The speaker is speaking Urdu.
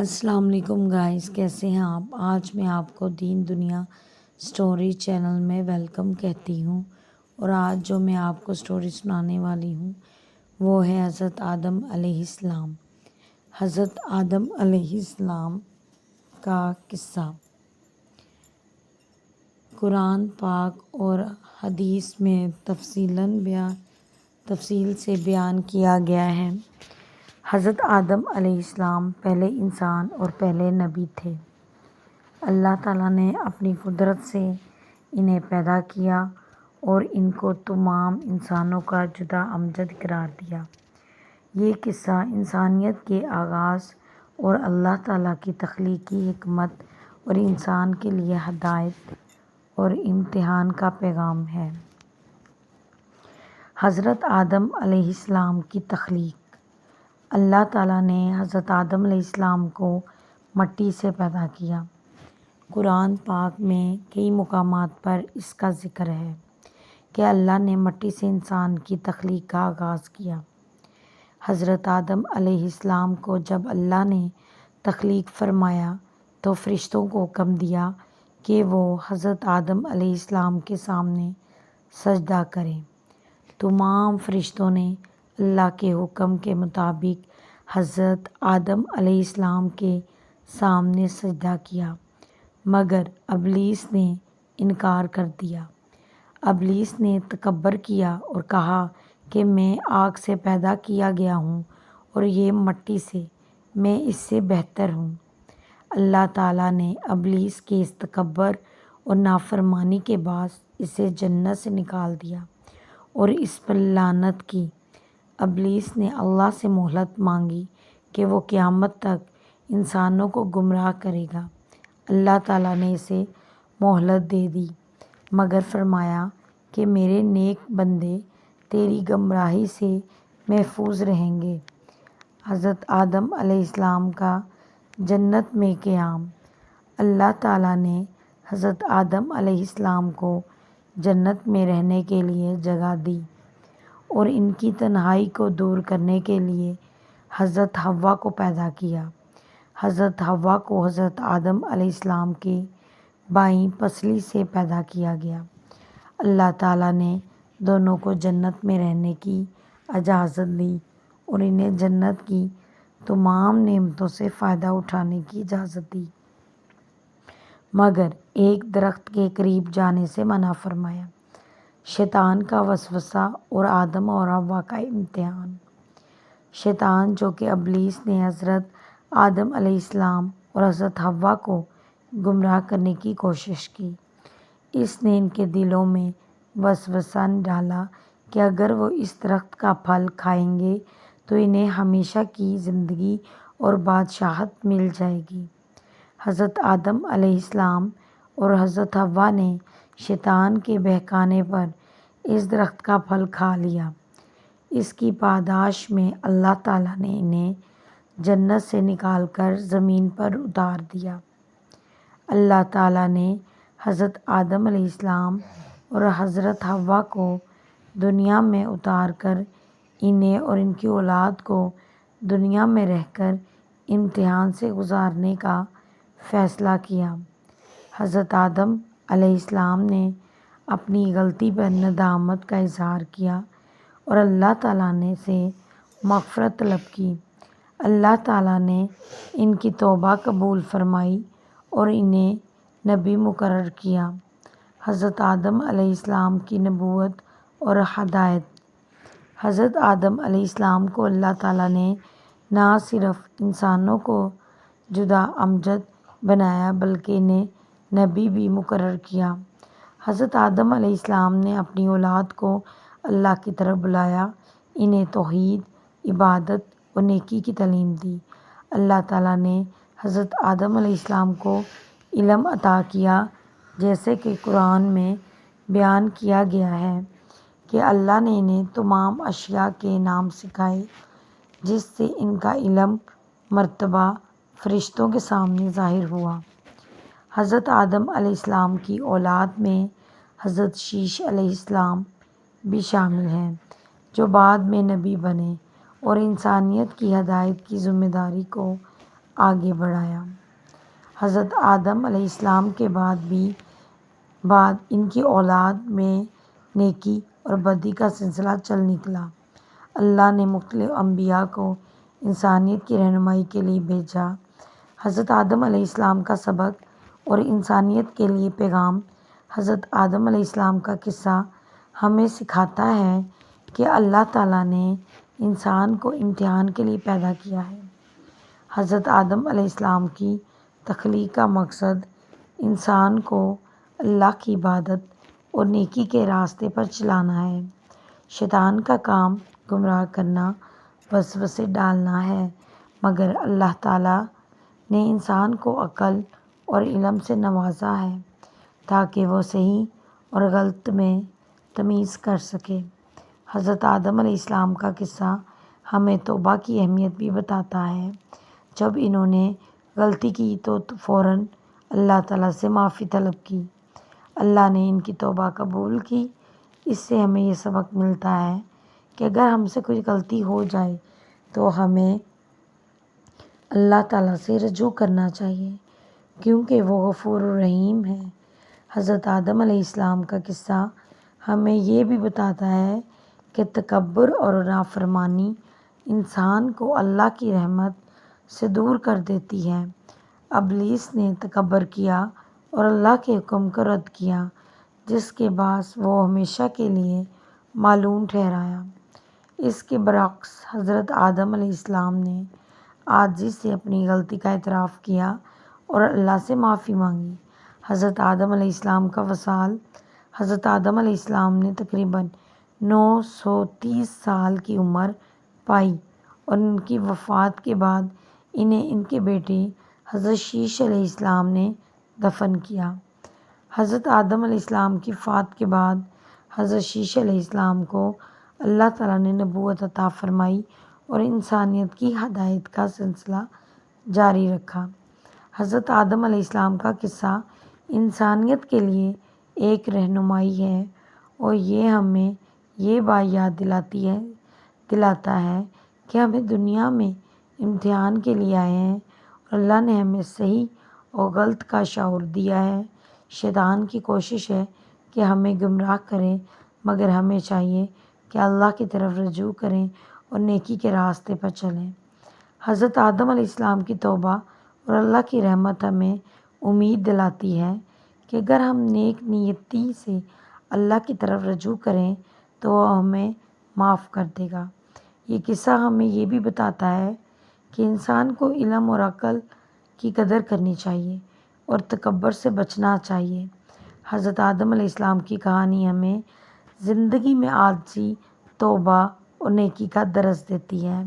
السلام علیکم گائز، کیسے ہیں آپ؟ آج میں آپ کو دین دنیا سٹوری چینل میں ویلکم کہتی ہوں، اور آج جو میں آپ کو سٹوری سنانے والی ہوں وہ ہے حضرت آدم علیہ السلام۔ حضرت آدم علیہ السلام کا قصہ قرآن پاک اور حدیث میں تفصیل سے بیان کیا گیا ہے۔ حضرت آدم علیہ السلام پہلے انسان اور پہلے نبی تھے۔ اللہ تعالیٰ نے اپنی قدرت سے انہیں پیدا کیا اور ان کو تمام انسانوں کا جدا امجد قرار دیا۔ یہ قصہ انسانیت کے آغاز اور اللہ تعالیٰ کی تخلیقی حکمت اور انسان کے لیے ہدایت اور امتحان کا پیغام ہے۔ حضرت آدم علیہ السلام کی تخلیق۔ اللہ تعالیٰ نے حضرت آدم علیہ السلام کو مٹی سے پیدا کیا۔ قرآن پاک میں کئی مقامات پر اس کا ذکر ہے کہ اللہ نے مٹی سے انسان کی تخلیق کا آغاز کیا۔ حضرت آدم علیہ السلام کو جب اللہ نے تخلیق فرمایا تو فرشتوں کو حکم دیا کہ وہ حضرت آدم علیہ السلام کے سامنے سجدہ کریں۔ تمام فرشتوں نے اللہ کے حکم کے مطابق حضرت آدم علیہ السلام کے سامنے سجدہ کیا، مگر ابلیس نے انکار کر دیا۔ ابلیس نے تکبر کیا اور کہا کہ میں آگ سے پیدا کیا گیا ہوں اور یہ مٹی سے، میں اس سے بہتر ہوں۔ اللہ تعالیٰ نے ابلیس کے اس تکبر اور نافرمانی کے باعث اسے جنت سے نکال دیا اور اس پر لعنت کی۔ ابلیس نے اللہ سے مہلت مانگی کہ وہ قیامت تک انسانوں کو گمراہ کرے گا۔ اللہ تعالیٰ نے اسے مہلت دے دی، مگر فرمایا کہ میرے نیک بندے تیری گمراہی سے محفوظ رہیں گے۔ حضرت آدم علیہ السلام کا جنت میں قیام۔ اللہ تعالیٰ نے حضرت آدم علیہ السلام کو جنت میں رہنے کے لیے جگہ دی اور ان کی تنہائی کو دور کرنے کے لیے حضرت حوا کو پیدا کیا۔ حضرت حوا کو حضرت آدم علیہ السلام کے بائیں پسلی سے پیدا کیا گیا۔ اللہ تعالیٰ نے دونوں کو جنت میں رہنے کی اجازت دی اور انہیں جنت کی تمام نعمتوں سے فائدہ اٹھانے کی اجازت دی، مگر ایک درخت کے قریب جانے سے منع فرمایا۔ شیطان کا وسوسہ اور آدم اور حوا کا امتحان۔ شیطان، جو کہ ابلیس نے حضرت آدم علیہ السلام اور حضرت حوا کو گمراہ کرنے کی کوشش کی۔ اس نے ان کے دلوں میں وسوسہ ڈالا کہ اگر وہ اس درخت کا پھل کھائیں گے تو انہیں ہمیشہ کی زندگی اور بادشاہت مل جائے گی۔ حضرت آدم علیہ السلام اور حضرت حوا نے شیطان کے بہکانے پر اس درخت کا پھل کھا لیا۔ اس کی پاداش میں اللہ تعالیٰ نے انہیں جنت سے نکال کر زمین پر اتار دیا۔ اللہ تعالیٰ نے حضرت آدم علیہ السلام اور حضرت حوا کو دنیا میں اتار کر انہیں اور ان کی اولاد کو دنیا میں رہ کر امتحان سے گزارنے کا فیصلہ کیا۔ حضرت آدم علیہ السلام نے اپنی غلطی پر ندامت کا اظہار کیا اور اللہ تعالیٰ سے مغفرت طلب کی۔ اللہ تعالیٰ نے ان کی توبہ قبول فرمائی اور انہیں نبی مقرر کیا۔ حضرت آدم علیہ السلام کی نبوت اور ہدایت۔ حضرت آدم علیہ السلام کو اللہ تعالیٰ نے نہ صرف انسانوں کو جدا امجد بنایا بلکہ انہیں نبی بھی مقرر کیا۔ حضرت آدم علیہ السلام نے اپنی اولاد کو اللہ کی طرف بلایا، انہیں توحید، عبادت اور نیکی کی تعلیم دی۔ اللہ تعالیٰ نے حضرت آدم علیہ السلام کو علم عطا کیا، جیسے کہ قرآن میں بیان کیا گیا ہے کہ اللہ نے انہیں تمام اشیاء کے نام سکھائے، جس سے ان کا علم مرتبہ فرشتوں کے سامنے ظاہر ہوا۔ حضرت آدم علیہ السلام کی اولاد میں حضرت شیش علیہ السلام بھی شامل ہیں، جو بعد میں نبی بنے اور انسانیت کی ہدایت کی ذمہ داری کو آگے بڑھایا۔ حضرت آدم علیہ السلام کے بعد ان کی اولاد میں نیکی اور بدی کا سلسلہ چل نکلا۔ اللہ نے مختلف انبیاء کو انسانیت کی رہنمائی کے لیے بھیجا۔ حضرت آدم علیہ السلام کا سبق اور انسانیت کے لیے پیغام۔ حضرت آدم علیہ السلام کا قصہ ہمیں سکھاتا ہے کہ اللہ تعالیٰ نے انسان کو امتحان کے لیے پیدا کیا ہے۔ حضرت آدم علیہ السلام کی تخلیق کا مقصد انسان کو اللہ کی عبادت اور نیکی کے راستے پر چلانا ہے۔ شیطان کا کام گمراہ کرنا، وسوسے ڈالنا ہے، مگر اللہ تعالیٰ نے انسان کو عقل اور علم سے نوازا ہے تاکہ وہ صحیح اور غلط میں تمیز کر سکے۔ حضرت آدم علیہ السلام کا قصہ ہمیں توبہ کی اہمیت بھی بتاتا ہے۔ جب انہوں نے غلطی کی تو فوراً اللہ تعالیٰ سے معافی طلب کی۔ اللہ نے ان کی توبہ قبول کی۔ اس سے ہمیں یہ سبق ملتا ہے کہ اگر ہم سے کوئی غلطی ہو جائے تو ہمیں اللہ تعالیٰ سے رجوع کرنا چاہیے، کیونکہ وہ غفور الرحیم ہے۔ حضرت آدم علیہ السلام کا قصہ ہمیں یہ بھی بتاتا ہے کہ تکبر اور نافرمانی انسان کو اللہ کی رحمت سے دور کر دیتی ہے۔ ابلیس نے تکبر کیا اور اللہ کے حکم کو رد کیا، جس کے باعث وہ ہمیشہ کے لیے معلوم ٹھہرایا۔ اس کے برعکس حضرت آدم علیہ السلام نے عاجزی سے اپنی غلطی کا اعتراف کیا اور اللہ سے معافی مانگی۔ حضرت آدم علیہ السلام کا وصال۔ حضرت آدم علیہ السلام نے تقریباً 930 سال کی عمر پائی اور ان کی وفات کے بعد انہیں ان کے بیٹے حضرت شیش علیہ السلام نے دفن کیا۔ حضرت آدم علیہ السلام کی وفات کے بعد حضرت شیش علیہ السلام کو اللہ تعالیٰ نے نبوت عطا فرمائی اور انسانیت کی ہدایت کا سلسلہ جاری رکھا۔ حضرت آدم علیہ السلام کا قصہ انسانیت کے لیے ایک رہنمائی ہے اور یہ ہمیں یہ بات یاد دلاتا ہے کہ ہمیں دنیا میں امتحان کے لیے آئے ہیں اور اللہ نے ہمیں صحیح اور غلط کا شعور دیا ہے۔ شیطان کی کوشش ہے کہ ہمیں گمراہ کرے، مگر ہمیں چاہیے کہ اللہ کی طرف رجوع کریں اور نیکی کے راستے پر چلیں۔ حضرت آدم علیہ السلام کی توبہ اور اللہ کی رحمت ہمیں امید دلاتی ہے کہ اگر ہم نیک نیتی سے اللہ کی طرف رجوع کریں تو وہ ہمیں معاف کر دے گا۔ یہ قصہ ہمیں یہ بھی بتاتا ہے کہ انسان کو علم اور عقل کی قدر کرنی چاہیے اور تکبر سے بچنا چاہیے۔ حضرت آدم علیہ السلام کی کہانی ہمیں زندگی میں عاجزی، توبہ اور نیکی کا درس دیتی ہے۔